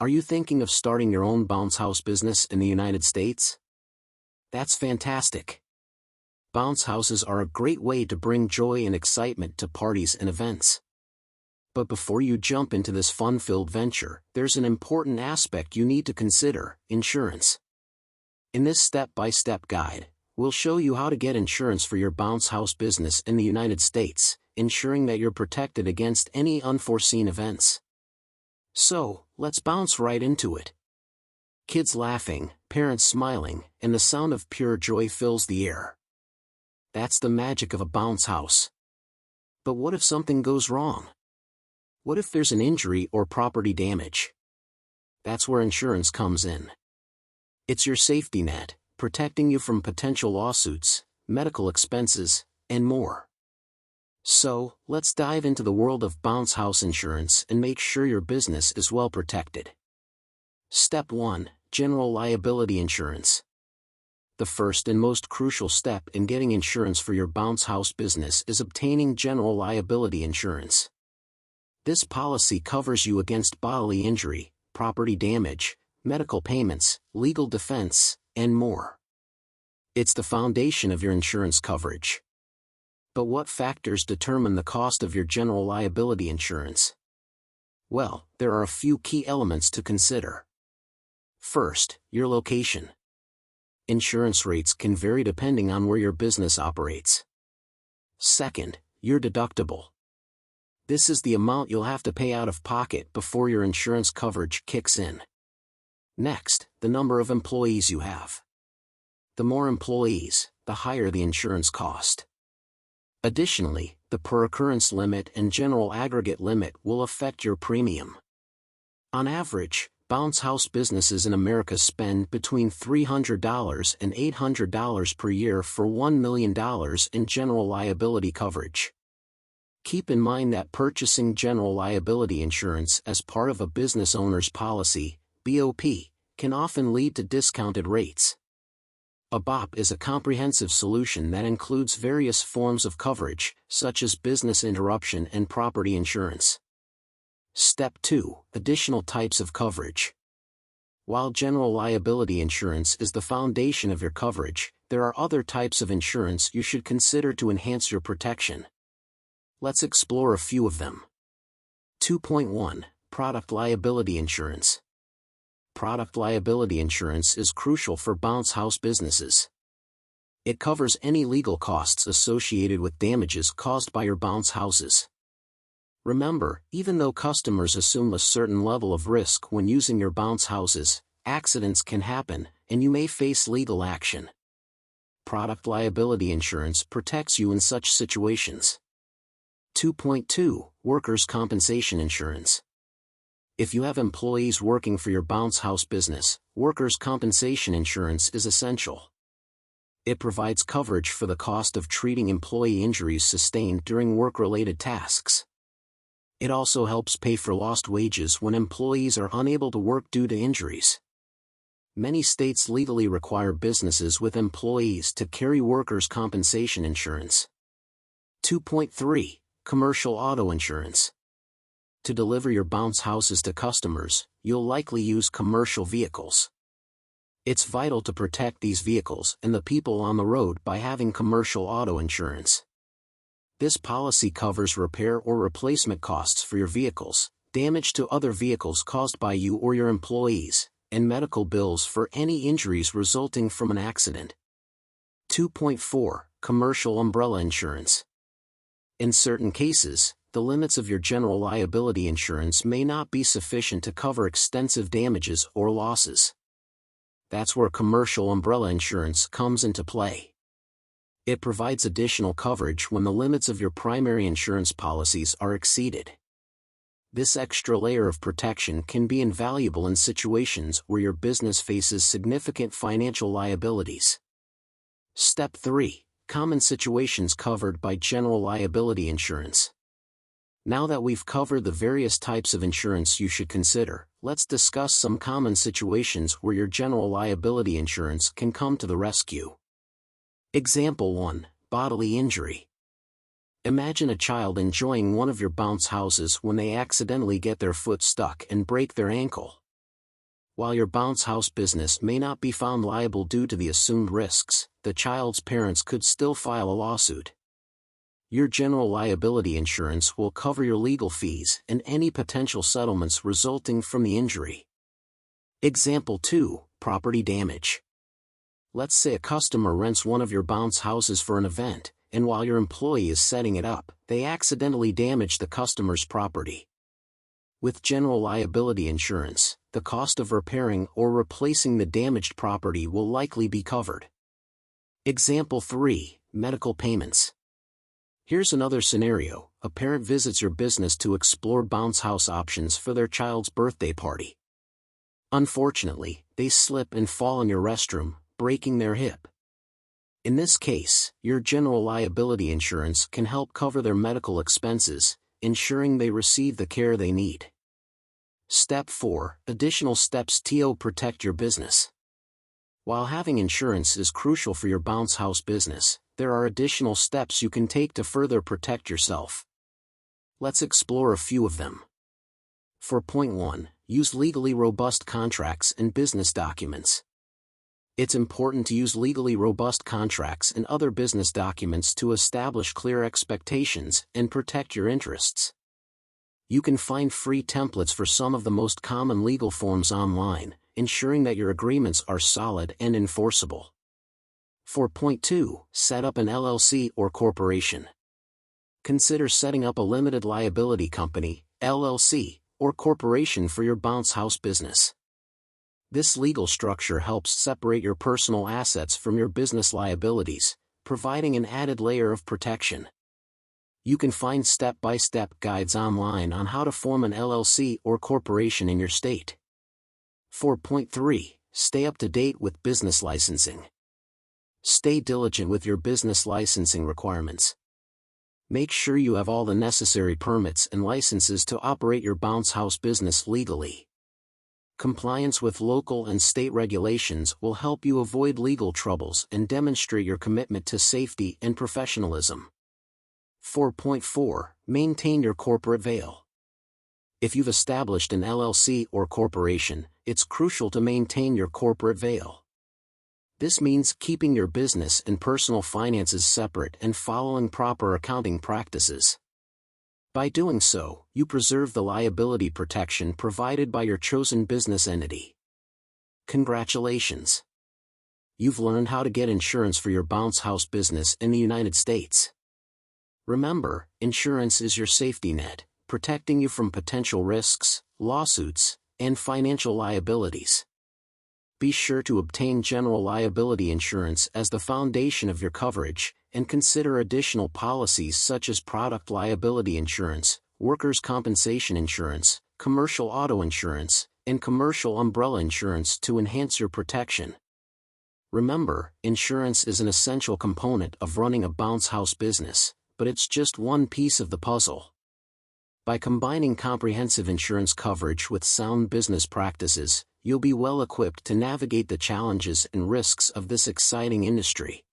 Are you thinking of starting your own bounce house business in the United States? That's fantastic. Bounce houses are a great way to bring joy and excitement to parties and events. But before you jump into this fun-filled venture, there's an important aspect you need to consider: insurance. In this step-by-step guide, we'll show you how to get insurance for your bounce house business in the United States, ensuring that you're protected against any unforeseen events. So, let's bounce right into it. Kids laughing, parents smiling, and the sound of pure joy fills the air. That's the magic of a bounce house. But what if something goes wrong? What if there's an injury or property damage? That's where insurance comes in. It's your safety net, protecting you from potential lawsuits, medical expenses, and more. So, let's dive into the world of bounce house insurance and make sure your business is well protected. Step 1. General liability insurance. The first and most crucial step in getting insurance for your bounce house business is obtaining general liability insurance. This policy covers you against bodily injury, property damage, medical payments, legal defense, and more. It's the foundation of your insurance coverage. But what factors determine the cost of your general liability insurance? Well, there are a few key elements to consider. First, your location. Insurance rates can vary depending on where your business operates. Second, your deductible. This is the amount you'll have to pay out of pocket before your insurance coverage kicks in. Next, the number of employees you have. The more employees, the higher the insurance cost. Additionally, the per occurrence limit and general aggregate limit will affect your premium. On average, bounce house businesses in America spend between $300 and $800 per year for $1 million in general liability coverage. Keep in mind that purchasing general liability insurance as part of a business owner's policy, BOP, can often lead to discounted rates. A BOP is a comprehensive solution that includes various forms of coverage, such as business interruption and property insurance. Step 2. Additional types of coverage. While general liability insurance is the foundation of your coverage, there are other types of insurance you should consider to enhance your protection. Let's explore a few of them. 2.1. Product liability insurance. Product liability insurance is crucial for bounce house businesses. It covers any legal costs associated with damages caused by your bounce houses. Remember, even though customers assume a certain level of risk when using your bounce houses, accidents can happen, and you may face legal action. Product liability insurance protects you in such situations. 2.2. Workers' compensation insurance. If you have employees working for your bounce house business, workers' compensation insurance is essential. It provides coverage for the cost of treating employee injuries sustained during work-related tasks. It also helps pay for lost wages when employees are unable to work due to injuries. Many states legally require businesses with employees to carry workers' compensation insurance. 2.3. Commercial auto insurance. To deliver your bounce houses to customers, you'll likely use commercial vehicles. It's vital to protect these vehicles and the people on the road by having commercial auto insurance. This policy covers repair or replacement costs for your vehicles, damage to other vehicles caused by you or your employees, and medical bills for any injuries resulting from an accident. 2.4. Commercial umbrella insurance. In certain cases, the limits of your general liability insurance may not be sufficient to cover extensive damages or losses. That's where commercial umbrella insurance comes into play. It provides additional coverage when the limits of your primary insurance policies are exceeded. This extra layer of protection can be invaluable in situations where your business faces significant financial liabilities. Step 3. Common situations covered by general liability insurance. Now that we've covered the various types of insurance you should consider, let's discuss some common situations where your general liability insurance can come to the rescue. Example 1. Bodily injury. Imagine a child enjoying one of your bounce houses when they accidentally get their foot stuck and break their ankle. While your bounce house business may not be found liable due to the assumed risks, the child's parents could still file a lawsuit. Your general liability insurance will cover your legal fees and any potential settlements resulting from the injury. Example 2, property damage. Let's say a customer rents one of your bounce houses for an event, and while your employee is setting it up, they accidentally damage the customer's property. With general liability insurance, the cost of repairing or replacing the damaged property will likely be covered. Example 3, medical payments. Here's another scenario: a parent visits your business to explore bounce house options for their child's birthday party. Unfortunately, they slip and fall in your restroom, breaking their hip. In this case, your general liability insurance can help cover their medical expenses, ensuring they receive the care they need. Step 4, additional steps to protect your business. While having insurance is crucial for your bounce house business, there are additional steps you can take to further protect yourself. Let's explore a few of them. For point 1, use legally robust contracts and business documents. It's important to use legally robust contracts and other business documents to establish clear expectations and protect your interests. You can find free templates for some of the most common legal forms online, ensuring that your agreements are solid and enforceable. For point 2, set up an LLC or corporation. Consider setting up a limited liability company, LLC, or corporation for your bounce house business. This legal structure helps separate your personal assets from your business liabilities, providing an added layer of protection. You can find step-by-step guides online on how to form an LLC or corporation in your state. For point 3, stay up to date with business licensing. Stay diligent with your business licensing requirements. Make sure you have all the necessary permits and licenses to operate your bounce house business legally. Compliance with local and state regulations will help you avoid legal troubles and demonstrate your commitment to safety and professionalism. 4.4, maintain your corporate veil. If you've established an LLC or corporation, it's crucial to maintain your corporate veil. This means keeping your business and personal finances separate and following proper accounting practices. By doing so, you preserve the liability protection provided by your chosen business entity. Congratulations! You've learned how to get insurance for your bounce house business in the United States. Remember, insurance is your safety net, protecting you from potential risks, lawsuits, and financial liabilities. Be sure to obtain general liability insurance as the foundation of your coverage, and consider additional policies such as product liability insurance, workers' compensation insurance, commercial auto insurance, and commercial umbrella insurance to enhance your protection. Remember, insurance is an essential component of running a bounce house business, but it's just one piece of the puzzle. By combining comprehensive insurance coverage with sound business practices, you'll be well equipped to navigate the challenges and risks of this exciting industry.